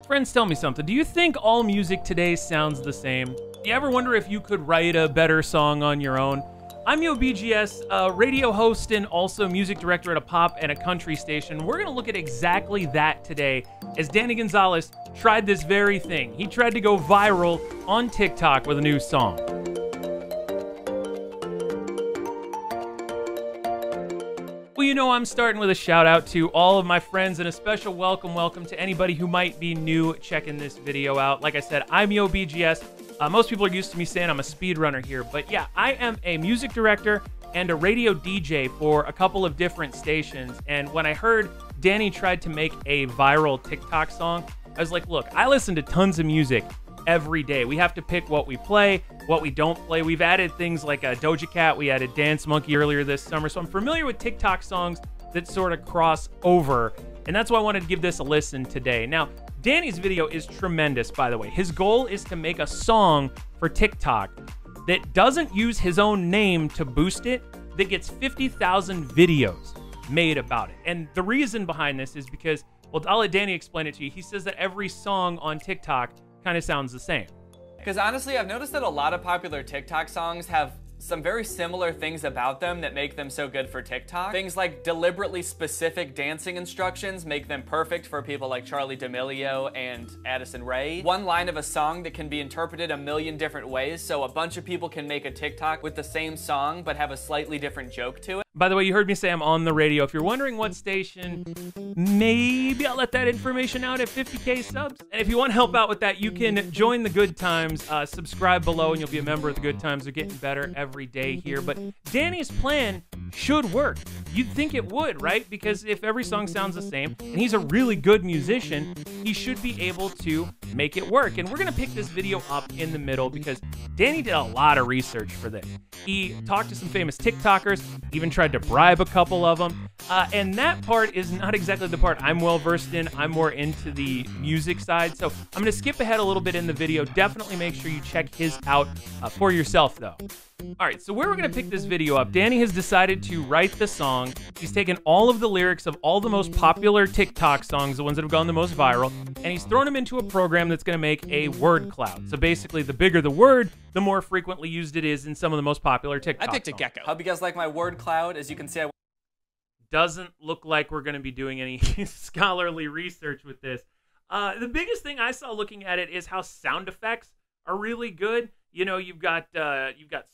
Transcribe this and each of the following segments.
Friends, tell me something. Do you think all music today sounds the same? Do you ever wonder if you could write a better song on your own? I'm YoBGS, a radio host and also music director at a pop and a country station. We're going to look at exactly that today as Danny Gonzalez tried this very thing. He tried to go viral on TikTok with a new song. Well, you know, I'm starting with a shout out to all of my friends and a special welcome to anybody who might be new checking this video out. Like I said, I'm YoBGS. Most people are used to me saying I'm a speedrunner here, but yeah, I am a music director and a radio DJ for a couple of different stations. And when I heard Danny tried to make a viral TikTok song, I was like, look, I listen to tons of music every day. We have to pick what we play, what we don't play. We've added things like Doja Cat, we added Dance Monkey earlier this summer, so I'm familiar with TikTok songs that sort of cross over, and that's why I wanted to give this a listen today. Now, Danny's video is tremendous, by the way. His goal is to make a song for TikTok that doesn't use his own name to boost it, that gets 50,000 videos made about it. And the reason behind this is because, well, I'll let Danny explain it to you. He says that every song on TikTok kind of sounds the same. Because honestly, I've noticed that a lot of popular TikTok songs have some very similar things about them that make them so good for TikTok. Things like deliberately specific dancing instructions make them perfect for people like Charli D'Amelio and Addison Rae. One line of a song that can be interpreted a million different ways, so a bunch of people can make a TikTok with the same song but have a slightly different joke to it. By the way, you heard me say I'm on the radio. If you're wondering what station, maybe I'll let that information out at 50K subs. And if you want to help out with that, you can join the Good Times, subscribe below, and you'll be a member of the Good Times. They're getting better every day here. But Danny's plan should work. You'd think it would, right? Because if every song sounds the same, and he's a really good musician, he should be able to make it work. And we're going to pick this video up in the middle because Danny did a lot of research for this. He talked to some famous TikTokers, even tried to bribe a couple of them. And that part is not exactly the part I'm well versed in. I'm more into the music side. So I'm going to skip ahead a little bit in the video. Definitely make sure you check his out for yourself, though. All right, so where we're going to pick this video up, Danny has decided to write the song. He's taken all of the lyrics of all the most popular TikTok songs, the ones that have gone the most viral, and he's thrown them into a program that's going to make a word cloud. So basically, the bigger the word, the more frequently used it is in some of the most popular TikTok I picked a gecko. Hope you guys like my word cloud. As you can see, doesn't look like we're going to be doing any scholarly research with this. The biggest thing I saw looking at it is how sound effects are really good. You know, you've got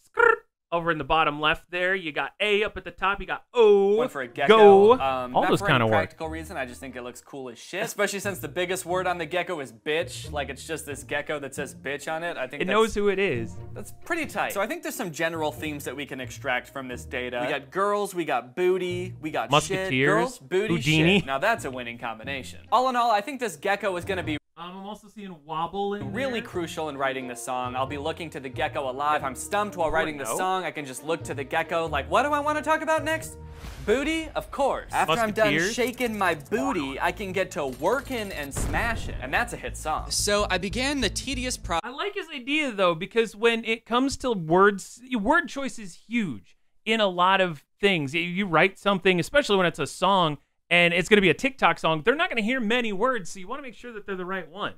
skirt over in the bottom left there. You got A up at the top. You got O. One for a gecko. Go. All those kind of work. Practical reason. I just think it looks cool as shit. Especially since the biggest word on the gecko is bitch. Like it's just this gecko that says bitch on it. I think it knows who it is. That's pretty tight. So I think there's some general themes that we can extract from this data. We got girls. We got booty. We got Musketeers. Shit. Girls, booty, Houdini. shit. Now that's a winning combination. All in all, I think this gecko is going to be I'm also seeing wobble in really there. crucial in writing the song. I'll be looking to the gecko a lot. If I'm stumped while writing the song, I can just look to the gecko like, what do I want to talk about next? Booty? Of course. After I'm done shaking my booty, I can get to working and smashing. And that's a hit song. So I began the tedious process. I like his idea, though, because when it comes to words, word choice is huge in a lot of things. You write something, especially when it's a song, and it's going to be a TikTok song, they're not going to hear many words, so you want to make sure that they're the right ones.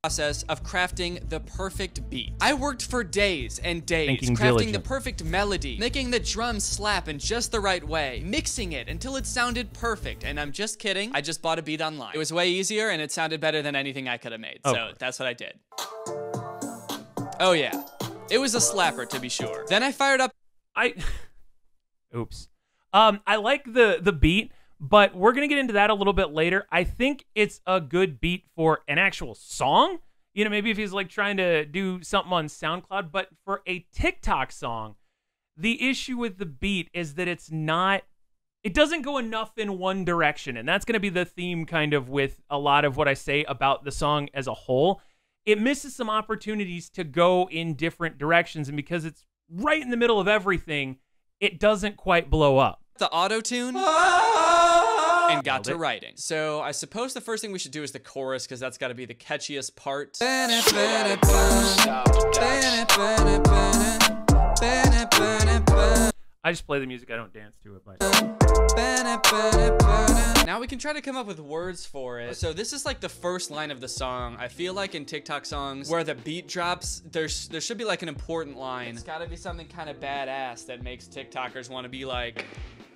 Process of crafting the perfect beat. I worked for days and days, crafting diligent. the perfect melody, making the drums slap in just the right way, mixing it until it sounded perfect, and I'm just kidding, I just bought a beat online. It was way easier, and it sounded better than anything I could have made, so that's what I did. Oh yeah, it was a slapper to be sure. Then I fired up... Oops. I like the beat, but we're going to get into that a little bit later. I think it's a good beat for an actual song. You know, maybe if he's like trying to do something on SoundCloud, but for a TikTok song, the issue with the beat is that it doesn't go enough in one direction. And that's going to be the theme kind of with a lot of what I say about the song as a whole. It misses some opportunities to go in different directions. And because it's right in the middle of everything, it doesn't quite blow up. The auto-tune and got to writing. So I suppose the first thing we should do is the chorus, because that's got to be the catchiest part. I just play the music. I don't dance to it. But now we can try to come up with words for it. So this is like the first line of the song. I feel like in TikTok songs where the beat drops, there should be like an important line. It's gotta be something kind of badass that makes TikTokers want to be like.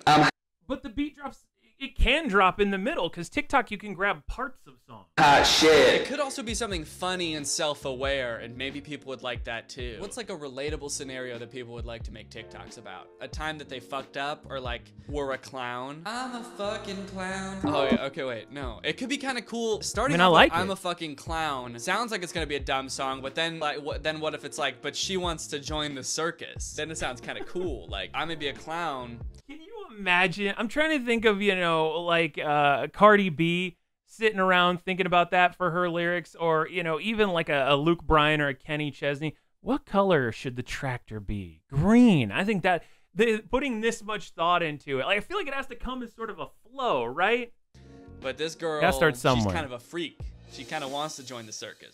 But the beat drops. It can drop in the middle because TikTok, you can grab parts of songs. Shit. It could also be something funny and self-aware, and maybe people would like that too. What's like a relatable scenario that people would like to make TikToks about? A time that they fucked up, or like were a clown? I'm a fucking clown. Oh yeah, okay, wait, no. It could be kind of cool. Starting off with I'm a fucking clown. Sounds like it's gonna be a dumb song, but then like, what if it's like, but she wants to join the circus? Then it sounds kind of cool. Like, I'm gonna be a clown. Can you imagine? I'm trying to think of, you know, like Cardi B sitting around thinking about that for her lyrics, or, you know, even like a Luke Bryan or a Kenny Chesney. What color should the tractor be? Green. I think that putting this much thought into it, like, I feel like it has to come as sort of a flow, right? But this girl, she's kind of a freak. She kind of wants to join the circus.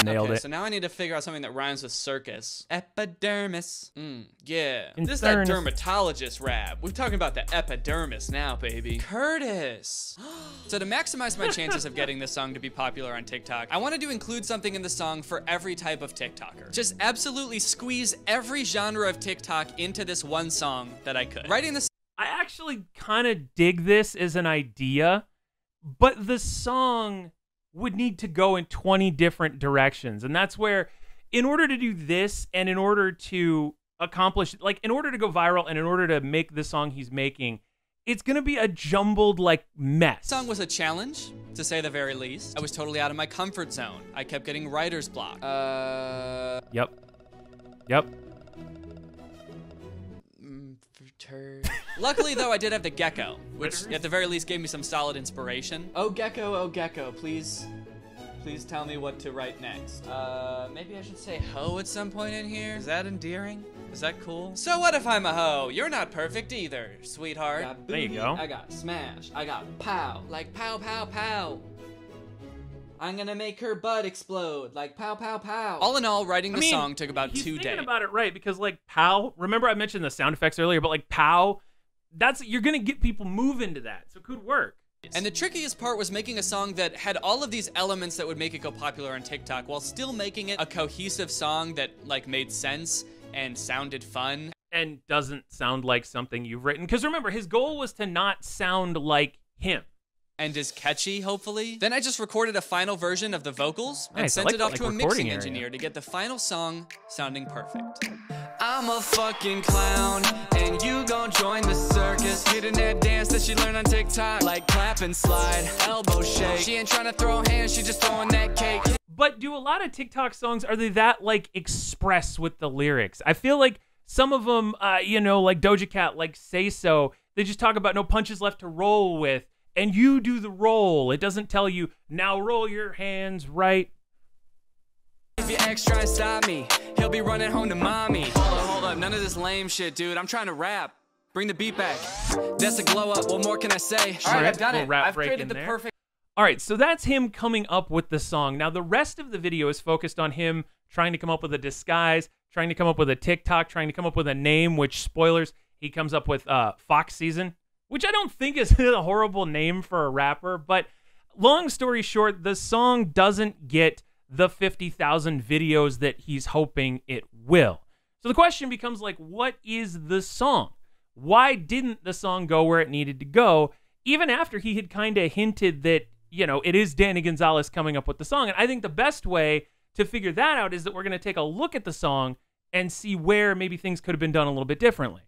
Nailed it. So now I need to figure out something that rhymes with circus. Epidermis. Yeah. In this is that dermatologist rap. We're talking about the epidermis now, baby. Curtis. So to maximize my chances of getting this song to be popular on TikTok, I wanted to include something in the song for every type of TikToker. Just absolutely squeeze every genre of TikTok into this one song that I could. Writing this. I actually kind of dig this as an idea. But the song would need to go in 20 different directions. And that's where, in order to do this, and in order to accomplish, like, in order to go viral, and in order to make the song he's making, it's going to be a jumbled, like, mess. The song was a challenge, to say the very least. I was totally out of my comfort zone. I kept getting writer's block. Yep. Luckily, though, I did have the gecko, which at the very least gave me some solid inspiration. Oh gecko, please tell me what to write next. Maybe I should say hoe at some point in here. Is that endearing? Is that cool? So what if I'm a hoe? You're not perfect either, sweetheart. I got booty, there you go. I got smash, I got pow, like pow, pow, pow. I'm gonna make her butt explode, like pow, pow, pow. All in all, writing the song took about 2 days. He's thinking about it right, because like pow, remember I mentioned the sound effects earlier, but like pow, you're gonna get people moving to that, so it could work. And the trickiest part was making a song that had all of these elements that would make it go popular on TikTok while still making it a cohesive song that like made sense and sounded fun. And doesn't sound like something you've written. Because remember, his goal was to not sound like him. And is catchy, hopefully. Then I just recorded a final version of the vocals and sent it off to a mixing engineer to get the final song sounding perfect. I'm a fucking clown, and you gon' join the circus. Getting that dance that she learned on TikTok, like clap and slide, elbow shake. She ain't trying to throw hands, she just throwing that cake. But do a lot of TikTok songs, are they that like express with the lyrics? I feel like some of them, you know, like Doja Cat, like Say So, they just talk about no punches left to roll with. And you do the roll. It doesn't tell you, now roll your hands right. If your ex try to stop me, he'll be running home to mommy. Hold up, none of this lame shit, dude. I'm trying to rap. Bring the beat back. That's a glow up. What more can I say? All right, I've done it. I've created the perfect. All right, so that's him coming up with the song. Now, the rest of the video is focused on him trying to come up with a disguise, trying to come up with a TikTok, trying to come up with a name, which, spoilers, he comes up with Fox Season, which I don't think is a horrible name for a rapper, but long story short, the song doesn't get the 50,000 videos that he's hoping it will. So the question becomes like, what is the song? Why didn't the song go where it needed to go, even after he had kind of hinted that, you know, it is Danny Gonzalez coming up with the song? And I think the best way to figure that out is that we're going to take a look at the song and see where maybe things could have been done a little bit differently.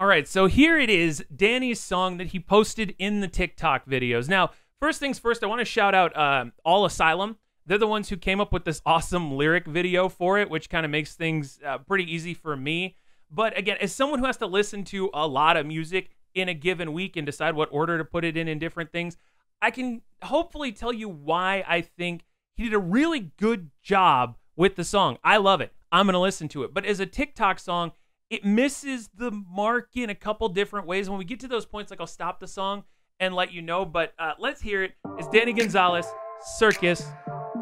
All right, so here it is, Danny's song that he posted in the TikTok videos. Now, first things first, I want to shout out All Asylum. They're the ones who came up with this awesome lyric video for it, which kind of makes things pretty easy for me. But again, as someone who has to listen to a lot of music in a given week and decide what order to put it in different things, I can hopefully tell you why I think he did a really good job with the song. I love it. I'm going to listen to it. But as a TikTok song, it misses the mark in a couple different ways. When we get to those points, like, I'll stop the song and let you know. But let's hear it. It's Danny Gonzalez, Circus.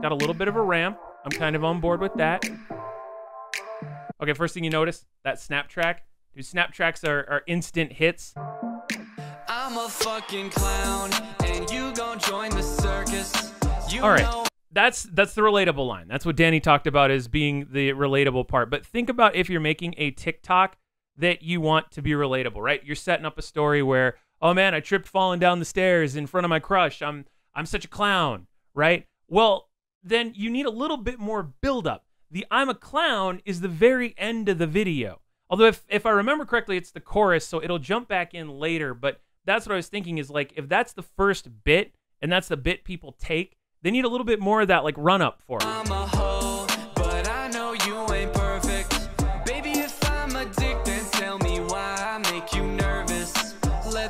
Got a little bit of a ramp. I'm kind of on board with that. Okay, first thing you notice, that snap track. Dude, snap tracks are instant hits. I'm a fucking clown, and you gon' join the circus. All right, that's the relatable line. That's what Danny talked about as being the relatable part. But think about if you're making a TikTok that you want to be relatable, right? You're setting up a story where, oh man, I tripped falling down the stairs in front of my crush. I'm such a clown, right? Well, then you need a little bit more buildup. The I'm a clown is the very end of the video. Although if I remember correctly, it's the chorus, so it'll jump back in later. But that's what I was thinking is like, if that's the first bit and that's the bit people take, they need a little bit more of that like run up for it. I'm a hoe, but I know you ain't perfect. Baby, if I'm addicted, tell me why I make you nervous.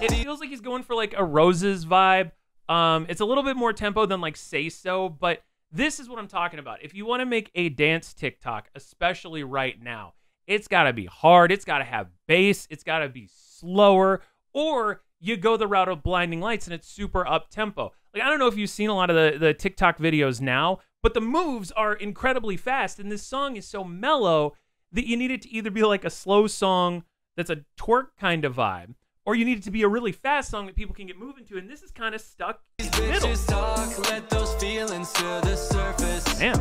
It feels like he's going for like a Roses vibe. It's a little bit more tempo than like Say So, but this is what I'm talking about. If you want to make a dance TikTok, especially right now, it's got to be hard. It's got to have bass. It's got to be slower. Or you go the route of Blinding Lights and it's super up tempo. Like, I don't know if you've seen a lot of the TikTok videos now, but the moves are incredibly fast. And this song is so mellow that you need it to either be like a slow song that's a twerk kind of vibe, or you need it to be a really fast song that people can get moving to. And this is kind of stuck in the middle. Talk, let those feelings to the surface. Damn.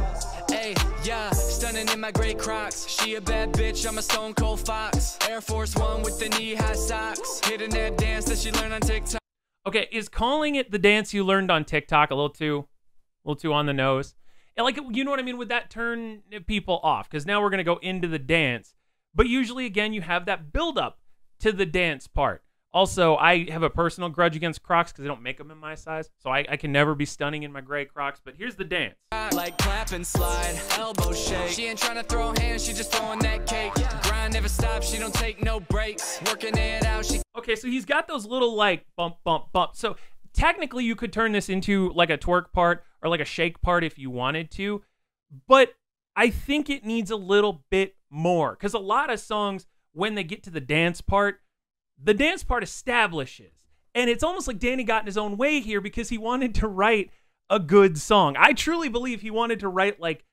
Hey, yeah, stunning in my gray Crocs. She a bad bitch, I'm a stone cold fox. Air Force One with the knee-high socks. Hitting that dance that she learned on TikTok. Okay, is calling it the dance you learned on TikTok a little too on the nose? And like, you know what I mean? Would that turn people off? Because now we're going to go into the dance. But usually, again, you have that build-up to the dance part. Also, I have a personal grudge against Crocs because they don't make them in my size. So I can never be stunning in my gray Crocs. But here's the dance. Like clap and slide, elbow shake. She ain't trying to throw hands, she just throwing that cake. Grind never stops, she don't take no breaks. Working it out, she... Okay, so he's got those little like bump, bump, bump. So technically you could turn this into like a twerk part or like a shake part if you wanted to. But I think it needs a little bit more. Because a lot of songs, when they get to the dance part establishes. And it's almost like Danny got in his own way here because he wanted to write a good song. I truly believe he wanted to write like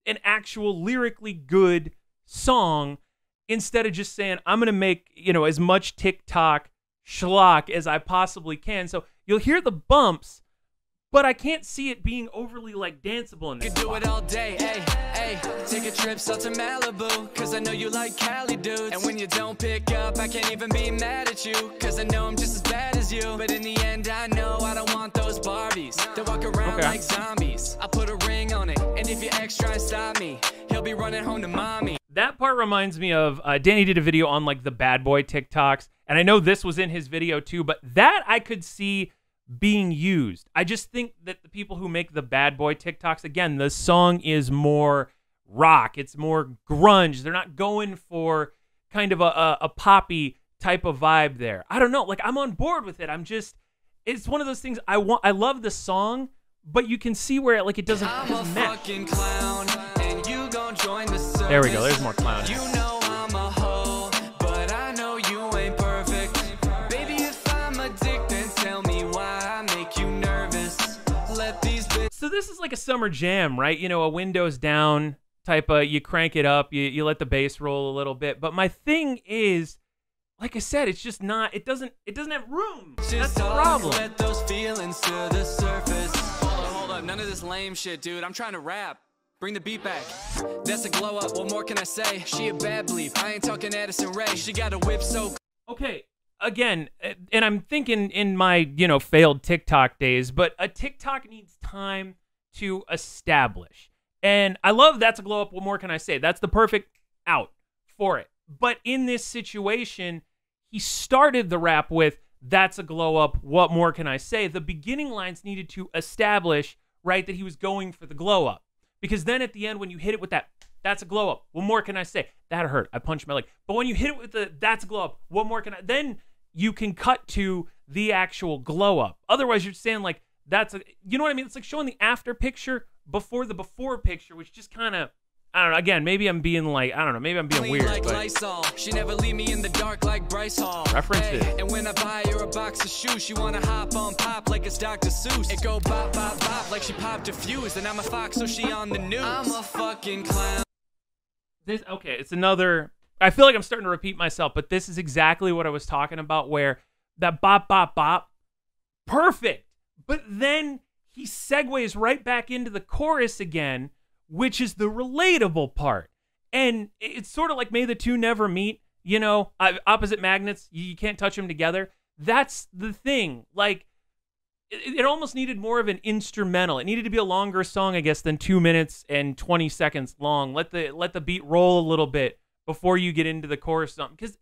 an actual lyrically good song instead of just saying, I'm going to make, as much TikTok schlock as I possibly can. So you'll hear the bumps, but I can't see it being overly like danceable in this spot. Do it all day, hey, take a trip south to Malibu, cause I know you like Cali dudes. And when you don't pick up, I can't even be mad at you, cause I know I'm just as bad as you. But in the end, I know I don't want those Barbies that walk around like zombies. I put a ring on it, and if you extra and stop me, he'll be running home to mommy. That part reminds me of, Danny did a video on like the bad boy TikToks, and I know this was in his video too, but that I could see being used. I just think that the people who make the bad boy TikToks, again, the song is more rock, it's more grunge. They're not going for kind of a poppy type of vibe there. I don't know, like I'm on board with it. It's one of those things I love the song, but you can see where it doesn't match. Clown, and you gon' join the circus. There we go, there's more clown. You know I'm a hoe, but I know you ain't perfect. Baby, if I'm addicted, tell me why I make you nervous. Let these So this is like a summer jam, right? A windows down type of, you crank it up, you let the bass roll a little bit. But my thing is, like I said, it's just not, it doesn't have room. That's the problem. Let those feelings to the surface. Hold up, none of this lame shit, dude. I'm trying to rap. Bring the beat back. That's a glow up. What more can I say? She a bad bleep. I ain't talking Addison Rae. She got a whip so... Okay, again, and I'm thinking in my, failed TikTok days, but a TikTok needs time to establish. And I love That's a Glow Up. What more can I say? That's the perfect out for it. But in this situation, he started the rap with, that's a glow up. What more can I say? The beginning lines needed to establish, right, that he was going for the glow up. Because then at the end, when you hit it with that's a glow up. What more can I say? That hurt. I punched my leg. But when you hit it with that's a glow up. What more can I? Then you can cut to the actual glow up. Otherwise, you're saying like, you know what I mean? It's like showing the after picture before the before picture, which just kind of, I don't know. Again, maybe I'm being like, I don't know. Maybe I'm being weird. Like but Lysol. She never leave me in the dark like Bryce Hall. References. Hey, and when I buy her a box of shoes, she wanna hop on pop like it's Dr. Seuss. It go bop, bop, bop like she popped a fuse. And I'm a fox, so she on the news. I'm a fucking clown. Okay, it's another. I feel like I'm starting to repeat myself, but this is exactly what I was talking about, where that bop, bop, bop, perfect. But then he segues right back into the chorus again, which is the relatable part. And it's sort of like May the Two Never Meet, you know, opposite magnets, you can't touch them together. That's the thing. Like, it almost needed more of an instrumental. It needed to be a longer song, I guess, than 2 minutes and 20 seconds long. Let the beat roll a little bit before you get into the chorus song, because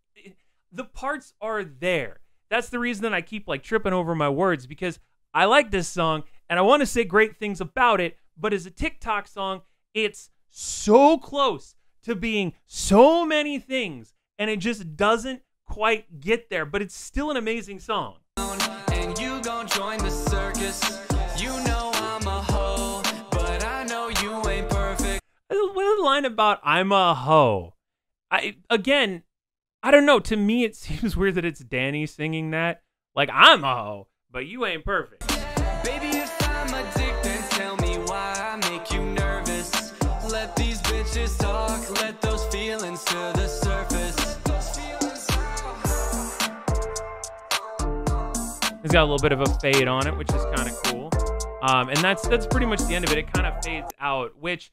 the parts are there. That's the reason that I keep like tripping over my words, because I like this song and I want to say great things about it, but as a TikTok song, it's so close to being so many things, and it just doesn't quite get there, but it's still an amazing song. And you gon' join the circus. You know I'm a hoe, but I know you ain't perfect. What is the line about I'm a hoe? I don't know. To me, it seems weird that it's Danny singing that. Like, I'm a hoe, but you ain't perfect. Baby, if I'm addicted, tell me why I make you nervous. Let these bitches talk, let those feelings to the surface. It's got a little bit of a fade on it, which is kind of cool. And that's pretty much the end of it. It kind of fades out, which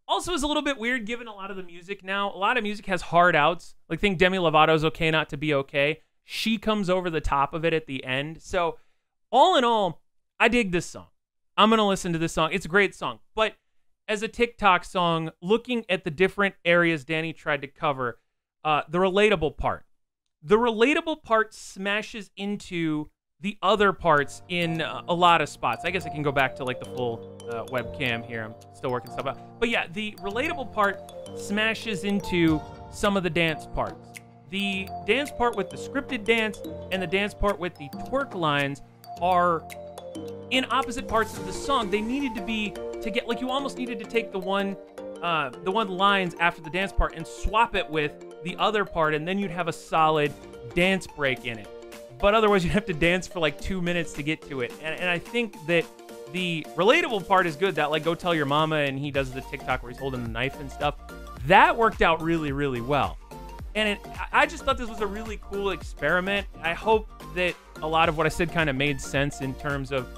also is a little bit weird given a lot of the music now. A lot of music has hard outs. Like, think Demi Lovato's Okay Not to Be Okay. She comes over the top of it at the end. So all in all, I dig this song. I'm going to listen to this song. It's a great song. But as a TikTok song, looking at the different areas Danny tried to cover, the relatable part. The relatable part smashes into the other parts in a lot of spots. I guess I can go back to like the full webcam here. I'm still working stuff out. But yeah, the relatable part smashes into some of the dance parts. The dance part with the scripted dance and the dance part with the twerk lines are in opposite parts of the song. They needed to be to get, like, you almost needed to take the one lines after the dance part and swap it with the other part, and then you'd have a solid dance break in it. But otherwise, you'd have to dance for like 2 minutes to get to it. And I think that the relatable part is good. That, like, go tell your mama, and he does the TikTok where he's holding the knife and stuff. That worked out really, really well. And I just thought this was a really cool experiment. I hope that a lot of what I said kind of made sense in terms of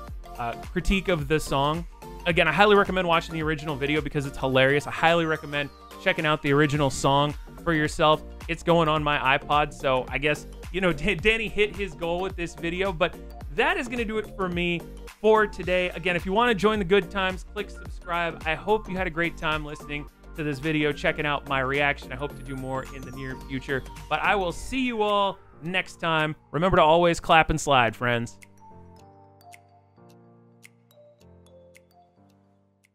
critique of the song. Again, I highly recommend watching the original video because it's hilarious. I highly recommend checking out the original song for yourself. It's going on my iPod, so I guess, you know, Danny hit his goal with this video. But that is going to do it for me for today. Again, if you want to join the good times, click subscribe. I hope you had a great time listening to this video, checking out my reaction. I hope to do more in the near future. But I will see you all next time. Remember to always clap and slide, friends.